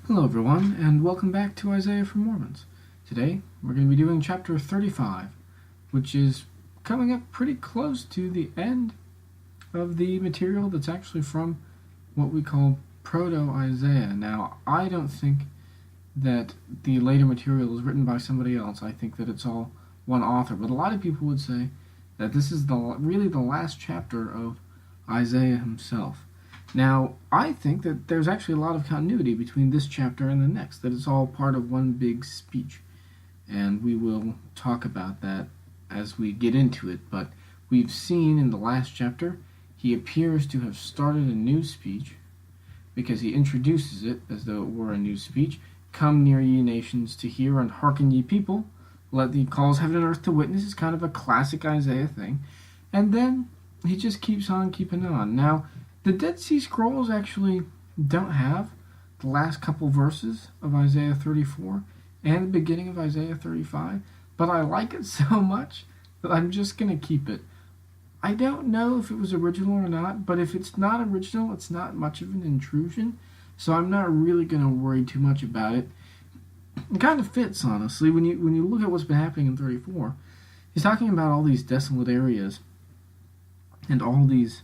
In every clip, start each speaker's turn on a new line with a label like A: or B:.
A: Hello everyone, and welcome back to Isaiah from Mormons. Today, we're going to be doing chapter 35, which is coming up pretty close to the end of the material that's actually from what we call Proto-Isaiah. Now, I don't think that the later material is written by somebody else. I think that it's all one author, but a lot of people would say that this is really the last chapter of Isaiah himself. Now, I think that there's actually a lot of continuity between this chapter and the next, that it's all part of one big speech. And we will talk about that as we get into it. But we've seen in the last chapter, he appears to have started a new speech because he introduces it as though it were a new speech. Come near ye nations to hear, and hearken ye people. Let the cause heaven and earth to witness. Is kind of a classic Isaiah thing. And then he just keeps on keeping on. Now, the Dead Sea Scrolls actually don't have the last couple verses of Isaiah 34 and the beginning of Isaiah 35, but I like it so much that I'm just going to keep it. I don't know if it was original or not, but if it's not original, it's not much of an intrusion, so I'm not really going to worry too much about it. It kind of fits, honestly, when you look at what's been happening in 34. He's talking about all these desolate areas and all these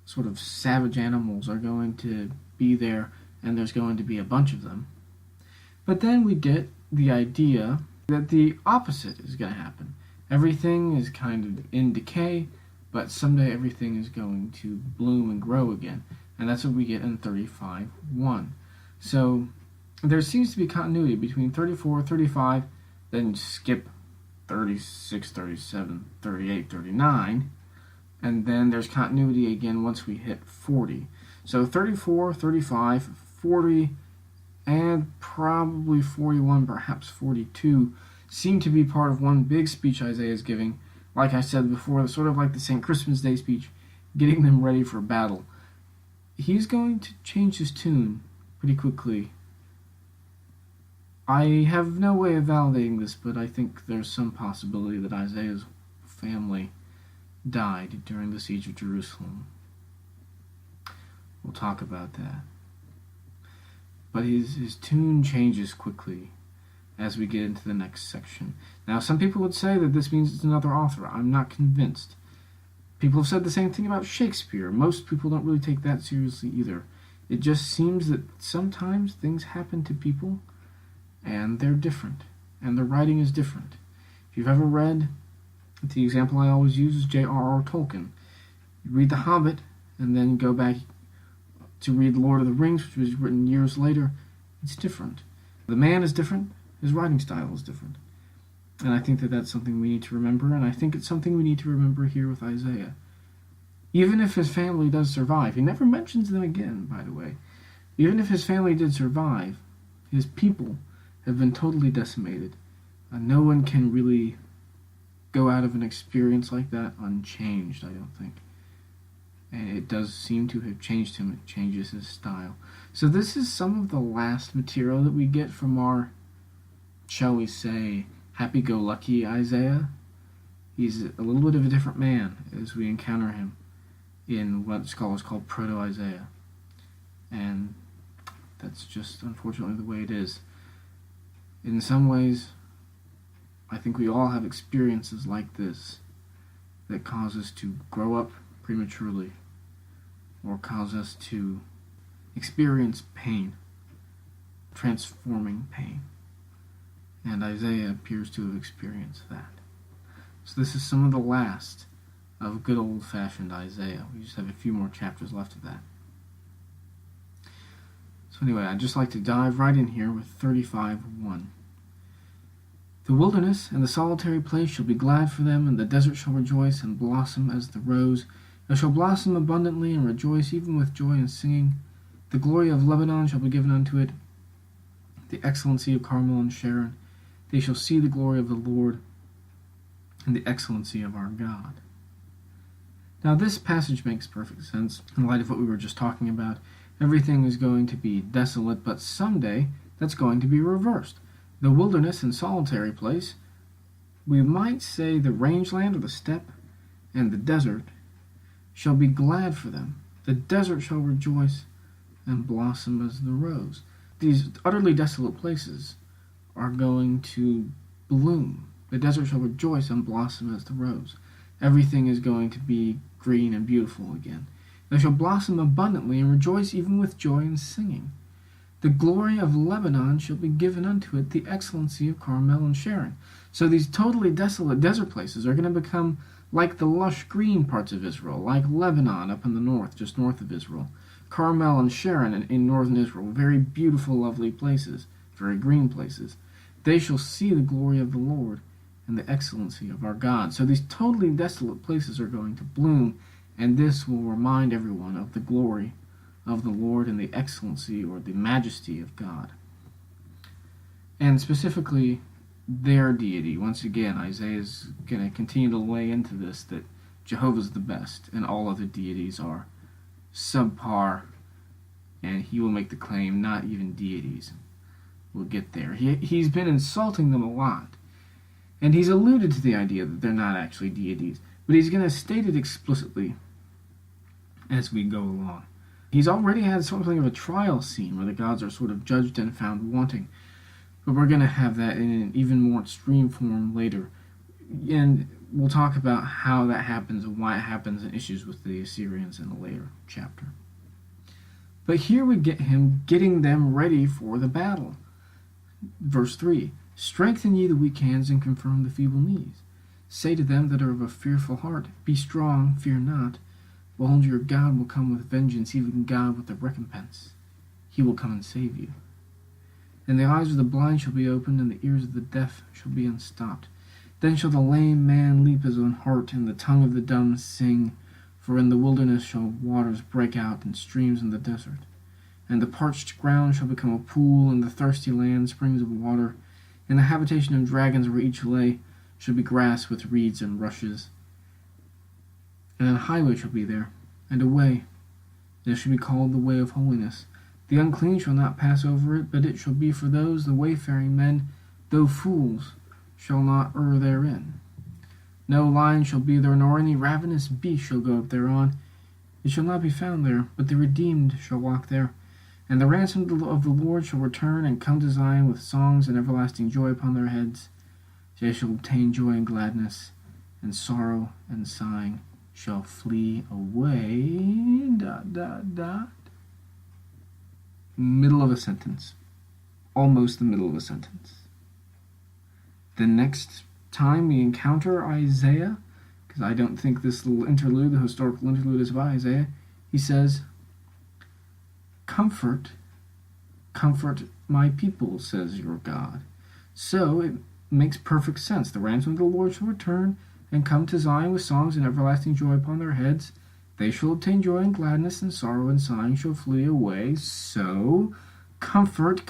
A: sort of savage animals are going to be there, and there's going to be a bunch of them. But then we get the idea that the opposite is going to happen. Everything is kind of in decay, but someday everything is going to bloom and grow again. And that's what we get in 35:1. So there seems to be continuity between 34, 35, then skip 36, 37, 38, 39, and then there's continuity again once we hit 40. So 34, 35, 40, and probably 41, perhaps 42, seem to be part of one big speech Isaiah is giving. Like I said before, sort of like the St. Christmas Day speech, getting them ready for battle. He's going to change his tune pretty quickly. I have no way of validating this, but I think there's some possibility that Isaiah's family died during the siege of Jerusalem. We'll talk about that. But his tune changes quickly as we get into the next section. Now, some people would say that this means it's another author. I'm not convinced. People have said the same thing about Shakespeare. Most people don't really take that seriously either. It just seems that sometimes things happen to people and they're different, and the writing is different. If you've ever read, the example I always use is J.R.R. Tolkien. You read The Hobbit, and then go back to read Lord of the Rings, which was written years later. It's different. The man is different. His writing style is different. And I think that that's something we need to remember, and I think it's something we need to remember here with Isaiah. Even if his family does survive, he never mentions them again, by the way. Even if his family did survive, his people have been totally decimated. No one can really go out of an experience like that unchanged, I don't think. And it does seem to have changed him. It changes his style. So this is some of the last material that we get from our, shall we say, happy-go-lucky Isaiah. He's a little bit of a different man as we encounter him in what scholars call Proto-Isaiah. And that's just unfortunately the way it is. In some ways, I think we all have experiences like this that cause us to grow up prematurely or cause us to experience pain, transforming pain. And Isaiah appears to have experienced that. So this is some of the last of good old-fashioned Isaiah. We just have a few more chapters left of that. So anyway, I'd just like to dive right in here with 35:1. The wilderness and the solitary place shall be glad for them, and the desert shall rejoice and blossom as the rose. It shall blossom abundantly and rejoice even with joy and singing. The glory of Lebanon shall be given unto it, the excellency of Carmel and Sharon. They shall see the glory of the Lord and the excellency of our God. Now this passage makes perfect sense in light of what we were just talking about. Everything is going to be desolate, but someday that's going to be reversed. The wilderness and solitary place, we might say the rangeland or the steppe, and the desert shall be glad for them. The desert shall rejoice and blossom as the rose. these utterly desolate places are going to bloom. The desert shall rejoice and blossom as the rose. Everything is going to be green and beautiful again. They shall blossom abundantly and rejoice even with joy and singing. The glory of Lebanon shall be given unto it, the excellency of Carmel and Sharon. So these totally desolate desert places are going to become like the lush green parts of Israel, like Lebanon up in the north, just north of Israel. Carmel and Sharon in northern Israel, very beautiful, lovely places, very green places. They shall see the glory of the Lord and the excellency of our God. So these totally desolate places are going to bloom, and this will remind everyone of the glory of the Lord and the excellency or the majesty of God. And specifically, their deity. Once again, Isaiah is going to continue to lay into this that Jehovah's the best and all other deities are subpar, and he will make the claim not even deities will get there. He's been insulting them a lot, and he's alluded to the idea that they're not actually deities, but he's going to state it explicitly as we go along. He's already had something of a trial scene where the gods are sort of judged and found wanting, but we're going to have that in an even more extreme form later, and we'll talk about how that happens and why it happens and issues with the Assyrians in a later chapter. But here we get him getting them ready for the battle. Verse 3, strengthen ye the weak hands and confirm the feeble knees. Say to them that are of a fearful heart, be strong, fear not. Behold, your God will come with vengeance, even God with the recompense. He will come and save you. And the eyes of the blind shall be opened, and the ears of the deaf shall be unstopped. Then shall the lame man leap his own heart, and the tongue of the dumb sing. For in the wilderness shall waters break out, and streams in the desert. And the parched ground shall become a pool, and the thirsty land springs of water. And the habitation of dragons where each lay shall be grass with reeds and rushes. And an highway shall be there, and a way, and it shall be called the way of holiness. The unclean shall not pass over it, but it shall be for those, the wayfaring men, though fools, shall not err therein. No lion shall be there, nor any ravenous beast shall go up thereon. It shall not be found there, but the redeemed shall walk there. And the ransom of the Lord shall return and come to Zion with songs and everlasting joy upon their heads. They shall obtain joy and gladness, and sorrow and sighing shall flee away. ... Middle of a sentence. Almost the middle of a sentence. The next time we encounter Isaiah, because I don't think this little interlude, the historical interlude, is about Isaiah, he says, comfort my people, says your God. So it makes perfect sense. The ransom of the Lord shall return and come to Zion with songs and everlasting joy upon their heads. They shall obtain joy and gladness, and sorrow and sighing shall flee away. So comfort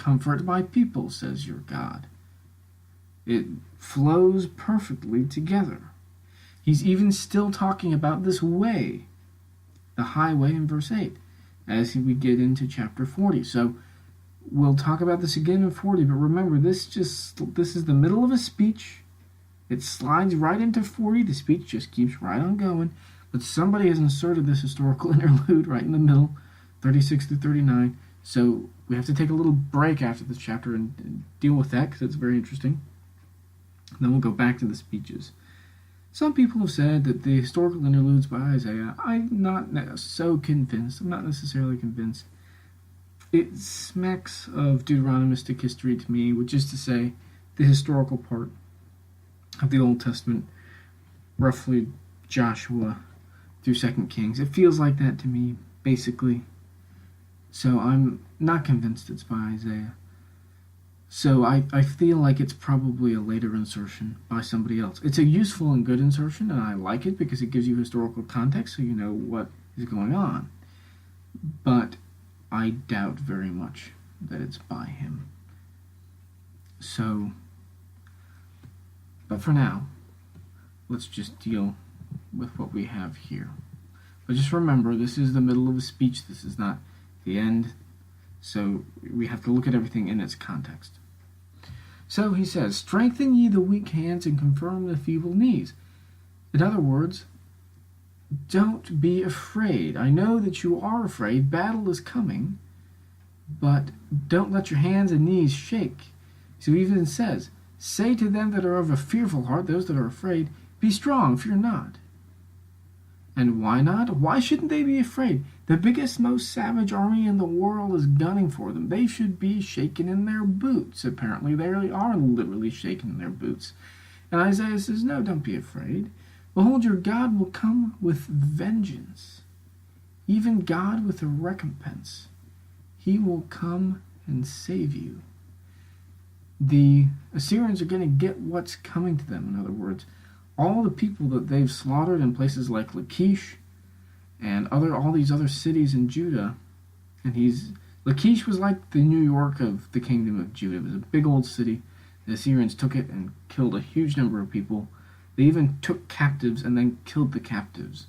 A: my people, says your God. It flows perfectly together. He's even still talking about this way, the highway in verse 8, as we get into chapter 40. So we'll talk about this again in 40, but remember, this is the middle of a speech. It slides right into 40. The speech just keeps right on going. But somebody has inserted this historical interlude right in the middle, 36 through 39. So we have to take a little break after this chapter and deal with that, because it's very interesting. Then we'll go back to the speeches. Some people have said that the historical interludes by Isaiah, I'm not so convinced. I'm not necessarily convinced. It smacks of Deuteronomistic history to me, which is to say, the historical part of the Old Testament, roughly Joshua through 2 Kings. It feels like that to me, basically. So I'm not convinced it's by Isaiah. So I feel like it's probably a later insertion by somebody else. It's a useful and good insertion, and I like it because it gives you historical context so you know what is going on. But I doubt very much that it's by him. So, but for now, let's just deal with what we have here. But just remember, this is the middle of a speech. This is not the end. So we have to look at everything in its context. So he says, strengthen ye the weak hands and confirm the feeble knees. In other words, don't be afraid. I know that you are afraid. Battle is coming. but don't let your hands and knees shake. So he even says, say to them that are of a fearful heart, those that are afraid, be strong, fear not. And why not? Why shouldn't they be afraid? The biggest, most savage army in the world is gunning for them. They should be shaken in their boots. Apparently, they are literally shaken in their boots. And Isaiah says, no, don't be afraid. Behold, your God will come with vengeance, even God with a recompense. He will come and save you. The Assyrians are going to get what's coming to them, in other words. All the people that they've slaughtered in places like Lachish and all these other cities in Judah, and Lachish was like the New York of the kingdom of Judah. It was a big old city. The Assyrians took it and killed a huge number of people. They even took captives and then killed the captives.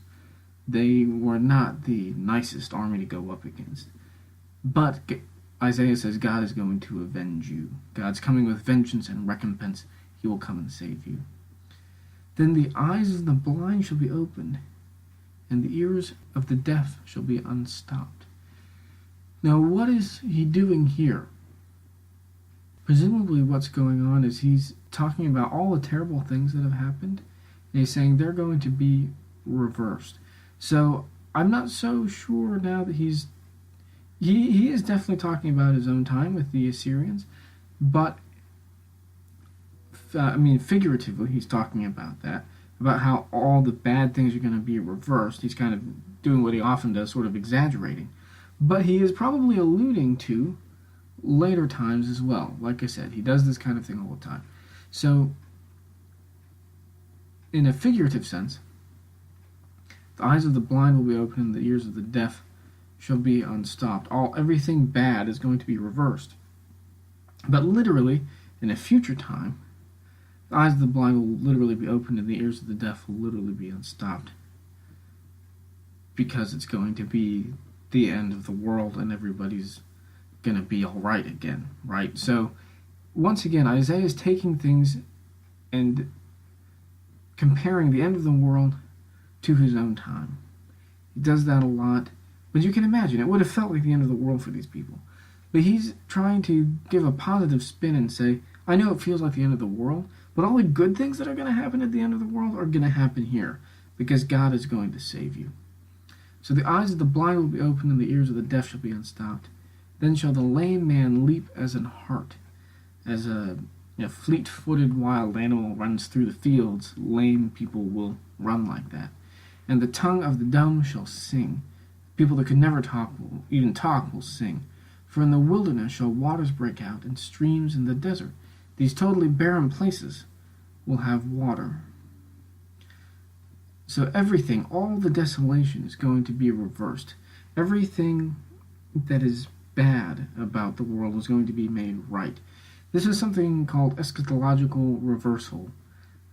A: They were not the nicest army to go up against. But Isaiah says God is going to avenge you. God's coming with vengeance and recompense. He will come and save you. Then the eyes of the blind shall be opened, and the ears of the deaf shall be unstopped. Now, what is he doing here? Presumably what's going on is he's talking about all the terrible things that have happened, and he's saying they're going to be reversed. So I'm not so sure now that he is definitely talking about his own time with the Assyrians, but figuratively, he's talking about that, about how all the bad things are going to be reversed. He's kind of doing what he often does, sort of exaggerating. But he is probably alluding to later times as well. Like I said, he does this kind of thing all the time. So, in a figurative sense, the eyes of the blind will be opened, and the ears of the deaf shall be unstopped. Everything bad is going to be reversed. But literally, in a future time, the eyes of the blind will literally be opened and the ears of the deaf will literally be unstopped. Because it's going to be the end of the world and everybody's going to be all right again, right? So, once again, Isaiah is taking things and comparing the end of the world to his own time. He does that a lot. But you can imagine, it would have felt like the end of the world for these people. But he's trying to give a positive spin and say, I know it feels like the end of the world, but all the good things that are going to happen at the end of the world are going to happen here, because God is going to save you. So the eyes of the blind will be opened, and the ears of the deaf shall be unstopped. Then shall the lame man leap as an hart. As a fleet-footed wild animal runs through the fields, lame people will run like that. And the tongue of the dumb shall sing. People that could never talk will sing. For in the wilderness shall waters break out, and streams in the desert. These totally barren places will have water. So everything, all the desolation is going to be reversed. Everything that is bad about the world is going to be made right. This is something called eschatological reversal.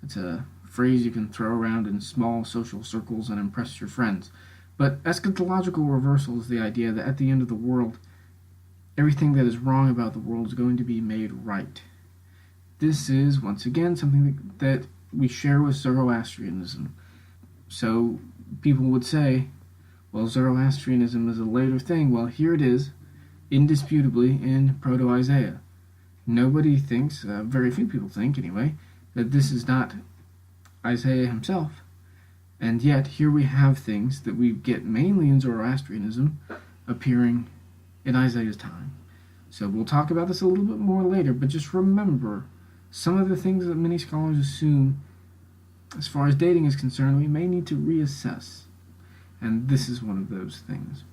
A: It's a phrase you can throw around in small social circles and impress your friends. But eschatological reversal is the idea that at the end of the world, everything that is wrong about the world is going to be made right. This is, once again, something that we share with Zoroastrianism. So people would say, well, Zoroastrianism is a later thing. Well, here it is, indisputably, in Proto-Isaiah. Nobody thinks, very few people think anyway, that this is not Isaiah himself. And yet, here we have things that we get mainly in Zoroastrianism appearing in Isaiah's time. So we'll talk about this a little bit more later, but just remember, some of the things that many scholars assume, as far as dating is concerned, we may need to reassess. And this is one of those things.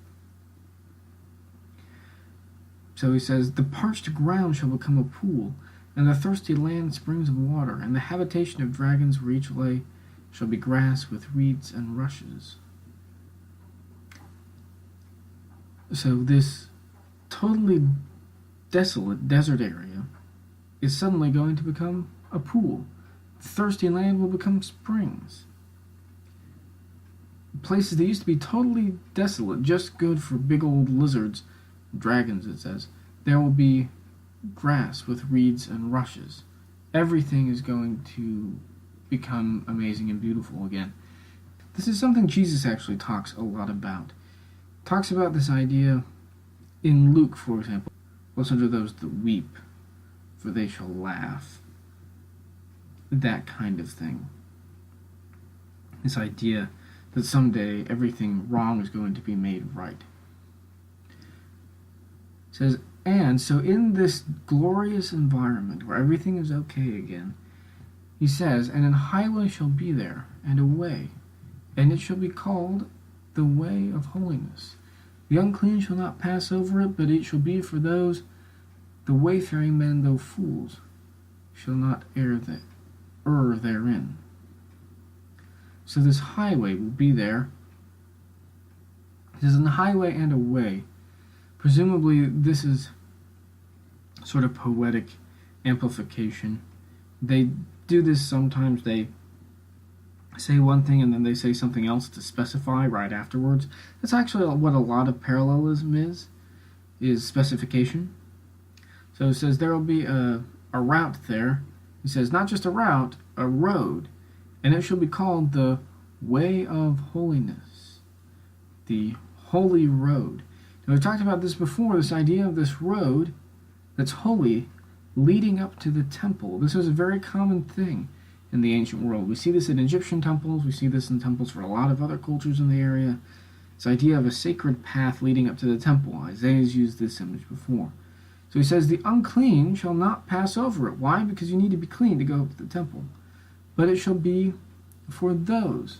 A: So he says, the parched ground shall become a pool, and the thirsty land springs of water, and the habitation of dragons where each lay shall be grass with reeds and rushes. So this totally desolate desert area is suddenly going to become a pool. The thirsty land will become springs. Places that used to be totally desolate, just good for big old lizards, dragons it says, there will be grass with reeds and rushes. Everything is going to become amazing and beautiful again. This is something Jesus actually talks a lot about. Talks about this idea in Luke, for example, blessed are those that weep, for they shall laugh. That kind of thing. This idea that someday everything wrong is going to be made right. It says, and so in this glorious environment where everything is okay again, he says, and an highway shall be there, and a way, and it shall be called the way of holiness. The unclean shall not pass over it, but it shall be for those, the wayfaring men, though fools, shall not err therein. So this highway will be there. It is a highway and a way. Presumably this is sort of poetic amplification. They do this sometimes. They say one thing and then they say something else to specify right afterwards. That's actually what a lot of parallelism is specification. So it says there will be a route there. He says not just a route, a road, and it shall be called the way of holiness, the holy road. Now we've talked about this before, this idea of this road that's holy leading up to the temple. This was a very common thing in the ancient world. We see this in Egyptian temples, we see this in temples for a lot of other cultures in the area. This idea of a sacred path leading up to the temple. Isaiah's used this image before. So he says, the unclean shall not pass over it. Why? Because you need to be clean to go up to the temple. But it shall be for those,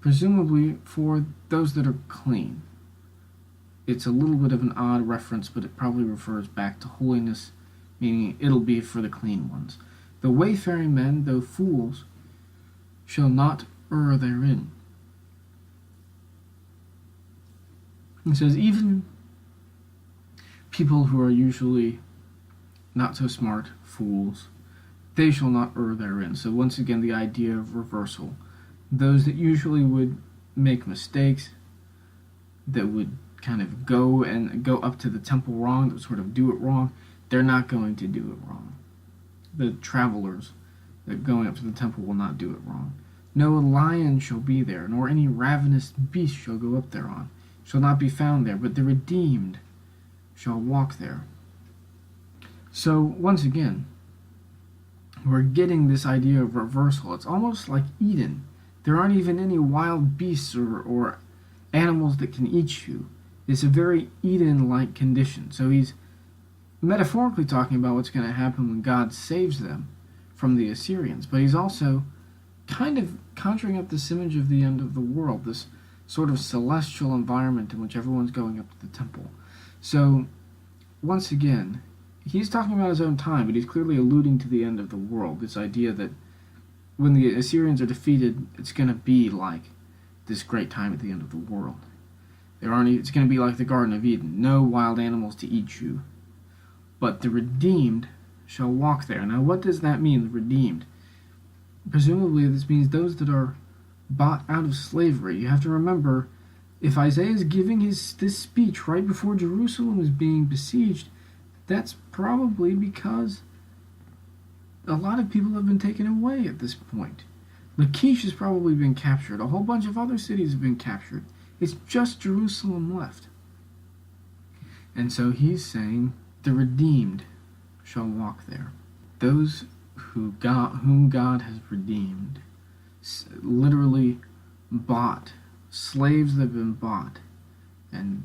A: presumably for those that are clean. It's a little bit of an odd reference, but it probably refers back to holiness, meaning it'll be for the clean ones. The wayfaring men, though fools, shall not err therein. He says, even people who are usually not so smart, fools, they shall not err therein. So once again, the idea of reversal. Those that usually would make mistakes, that would kind of go up to the temple wrong, that would sort of do it wrong, they're not going to do it wrong. The travelers that going up to the temple will not do it wrong. No lion shall be there, nor any ravenous beast shall go up thereon, shall not be found there, but the redeemed shall walk there. So once again, we're getting this idea of reversal. It's almost like Eden. There aren't even any wild beasts or animals that can eat you. It's a very Eden-like condition. So he's metaphorically talking about what's going to happen when God saves them from the Assyrians. But he's also kind of conjuring up this image of the end of the world, this sort of celestial environment in which everyone's going up to the temple. So, once again, he's talking about his own time, but he's clearly alluding to the end of the world. This idea that when the Assyrians are defeated, it's going to be like this great time at the end of the world. It's going to be like the Garden of Eden. No wild animals to eat you. But the redeemed shall walk there. Now, what does that mean, the redeemed? Presumably, this means those that are bought out of slavery. You have to remember, if Isaiah is giving this speech right before Jerusalem is being besieged, that's probably because a lot of people have been taken away at this point. Lachish has probably been captured. A whole bunch of other cities have been captured. It's just Jerusalem left. And so he's saying, the redeemed shall walk there. Those whom God has redeemed, literally bought, slaves that have been bought and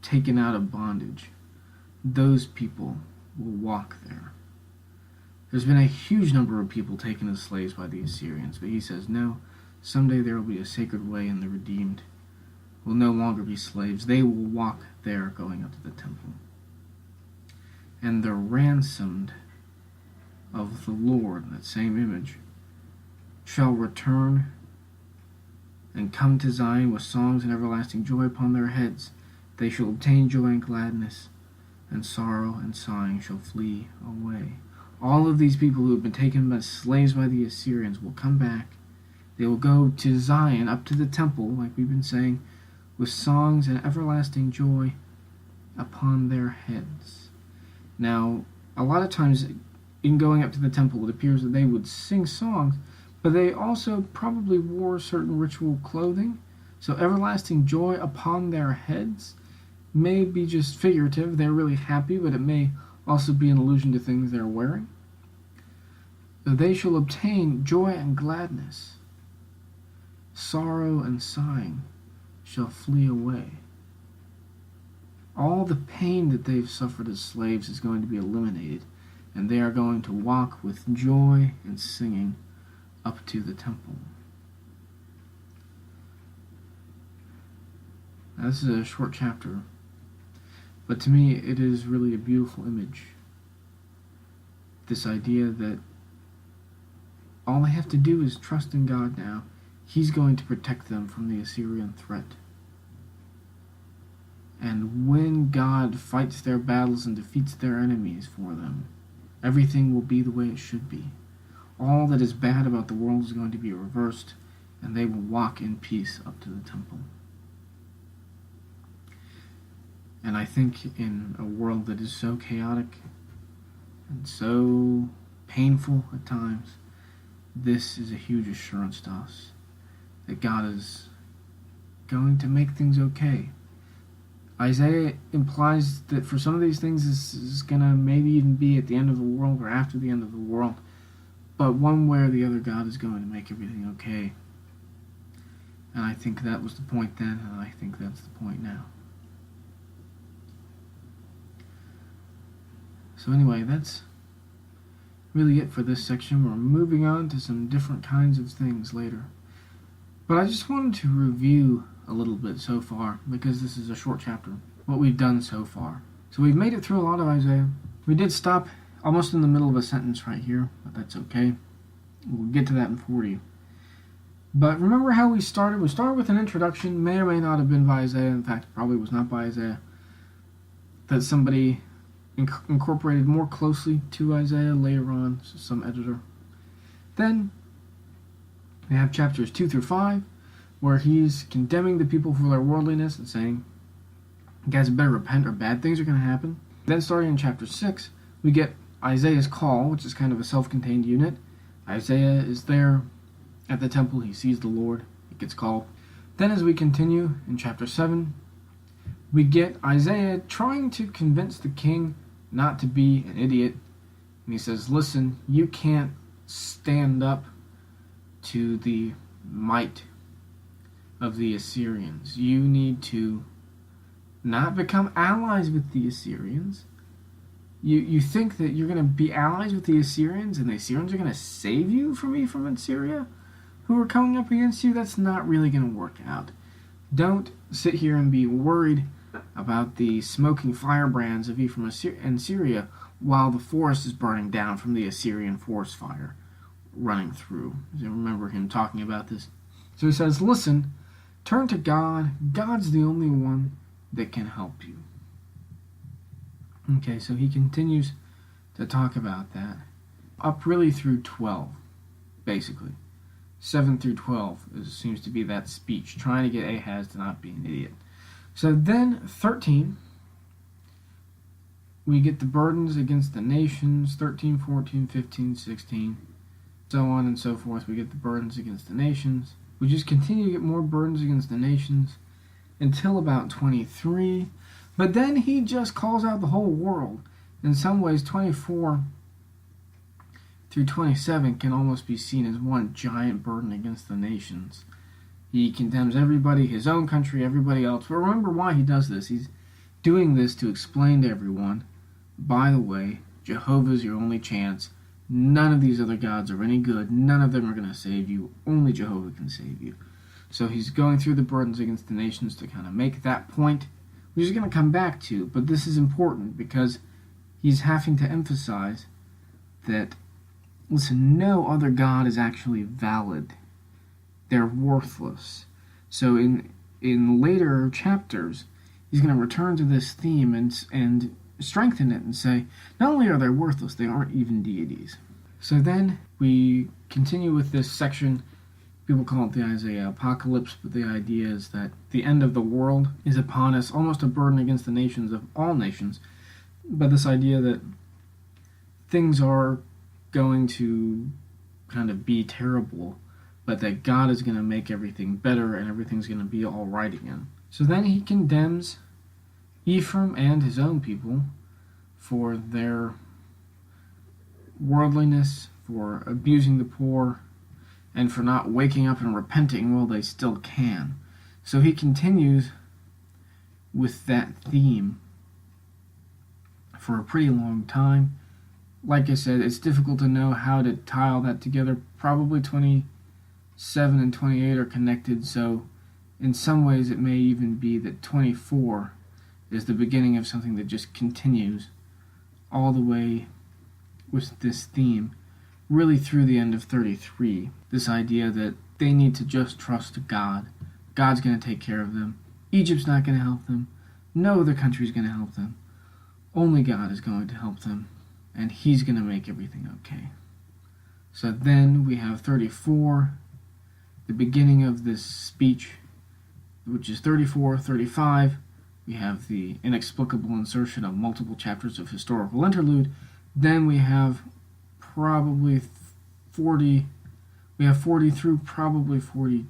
A: taken out of bondage, those people will walk there. There's been a huge number of people taken as slaves by the Assyrians, but he says, no, someday there will be a sacred way and the redeemed will no longer be slaves. They will walk there going up to the temple. And the ransomed of the Lord, that same image, shall return and come to Zion with songs and everlasting joy upon their heads. They shall obtain joy and gladness, and sorrow and sighing shall flee away. All of these people who have been taken as slaves by the Assyrians will come back. They will go to Zion, up to the temple, like we've been saying, with songs and everlasting joy upon their heads. Now, a lot of times in going up to the temple, it appears that they would sing songs, but they also probably wore certain ritual clothing. So everlasting joy upon their heads may be just figurative. They're really happy, but it may also be an allusion to things they're wearing. They shall obtain joy and gladness. Sorrow and sighing shall flee away. All the pain that they've suffered as slaves is going to be eliminated, and they are going to walk with joy and singing up to the temple. Now, this is a short chapter, but to me it is really a beautiful image. This idea that all they have to do is trust in God now. He's going to protect them from the Assyrian threat. And when God fights their battles and defeats their enemies for them, everything will be the way it should be. All that is bad about the world is going to be reversed, and they will walk in peace up to the temple. And I think in a world that is so chaotic and so painful at times, this is a huge assurance to us that God is going to make things okay. Isaiah implies that for some of these things, this is going to maybe even be at the end of the world or after the end of the world. But one way or the other, God is going to make everything okay. And I think that was the point then, and I think that's the point now. So anyway, that's really it for this section. We're moving on to some different kinds of things later. But I just wanted to review a little bit so far, because this is a short chapter, what we've done so far. So we've made it through a lot of Isaiah. We did stop almost in the middle of a sentence right here, but that's okay. We'll get to that in 40. But remember how we started? We started with an introduction, may or may not have been by Isaiah, in fact, probably was not by Isaiah, that somebody incorporated more closely to Isaiah later on, so some editor. Then we have chapters 2 through 5, where he's condemning the people for their worldliness and saying, you guys better repent or bad things are going to happen. Then starting in chapter 6, we get Isaiah's call, which is kind of a self-contained unit. Isaiah is there at the temple. He sees the Lord. He gets called. Then as we continue in chapter 7, we get Isaiah trying to convince the king not to be an idiot. And he says, listen, you can't stand up to the might of the Assyrians. You need to not become allies with the Assyrians. You think that you're going to be allies with the Assyrians and the Assyrians are going to save you from Ephraim and Syria who are coming up against you? That's not really going to work out. Don't sit here and be worried about the smoking firebrands of Ephraim and Syria while the forest is burning down from the Assyrian forest fire running through. You remember him talking about this. So he says, listen, turn to God. God's the only one that can help you. Okay, so he continues to talk about that. Up really through 12, basically. 7 through 12 seems to be that speech, trying to get Ahaz to not be an idiot. So then, 13, we get the burdens against the nations, 13, 14, 15, 16, so on and so forth. We get the burdens against the nations. We just continue to get more burdens against the nations until about 23. But then he just calls out the whole world. In some ways, 24 through 27 can almost be seen as one giant burden against the nations. He condemns everybody, his own country, everybody else. But remember why he does this. He's doing this to explain to everyone, by the way, Jehovah's your only chance. None of these other gods are any good. None of them are going to save you. Only Jehovah can save you. So he's going through the burdens against the nations to kind of make that point, which he's going to come back to. But this is important because he's having to emphasize that, listen, no other god is actually valid. They're worthless. So in later chapters, he's going to return to this theme and strengthen it and say, not only are they worthless, they aren't even deities. So then we continue with this section. People call it the Isaiah Apocalypse, but the idea is that the end of the world is upon us, almost a burden against the nations of all nations. But this idea that things are going to kind of be terrible, but that God is going to make everything better and everything's going to be all right again. So then he condemns Ephraim and his own people for their worldliness, for abusing the poor, and for not waking up and repenting while they still can. So he continues with that theme for a pretty long time. Like I said, it's difficult to know how to tie all that together. Probably 27 and 28 are connected, so in some ways it may even be that 24 is the beginning of something that just continues all the way with this theme, really through the end of 33. This idea that they need to just trust God. God's going to take care of them. Egypt's not going to help them. No other country's going to help them. Only God is going to help them, and He's going to make everything okay. So then we have 34, the beginning of this speech, which is 34, 35. We have the inexplicable insertion of multiple chapters of historical interlude. Then we have probably 40. We have 40 through probably 41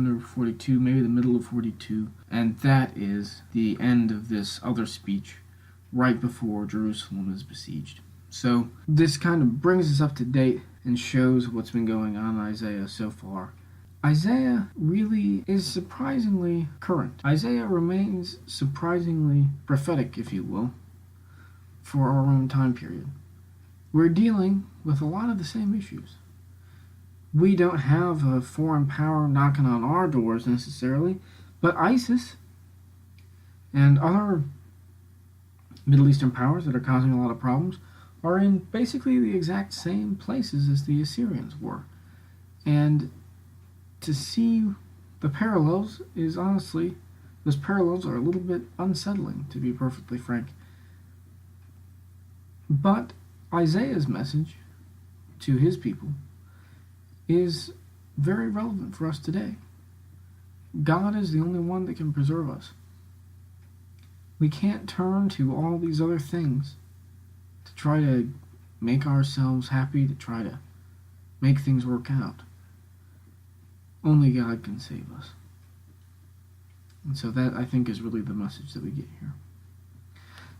A: or 42, maybe the middle of 42. And that is the end of this other speech right before Jerusalem is besieged. So this kind of brings us up to date and shows what's been going on in Isaiah so far. Isaiah really is surprisingly current. Isaiah remains surprisingly prophetic, if you will, for our own time period. We're dealing with a lot of the same issues. We don't have a foreign power knocking on our doors necessarily, but ISIS and other Middle Eastern powers that are causing a lot of problems are in basically the exact same places as the Assyrians were. And to see the parallels is honestly, those parallels are a little bit unsettling, to be perfectly frank. But Isaiah's message to his people is very relevant for us today. God is the only one that can preserve us. We can't turn to all these other things to try to make ourselves happy, to try to make things work out. Only God can save us. And so that, I think, is really the message that we get here.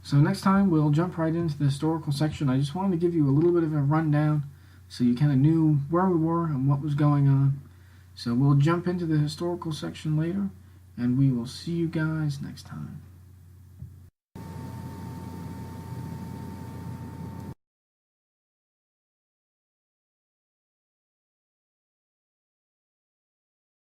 A: So next time, we'll jump right into the historical section. I just wanted to give you a little bit of a rundown so you kind of knew where we were and what was going on. So we'll jump into the historical section later, and we will see you guys next time.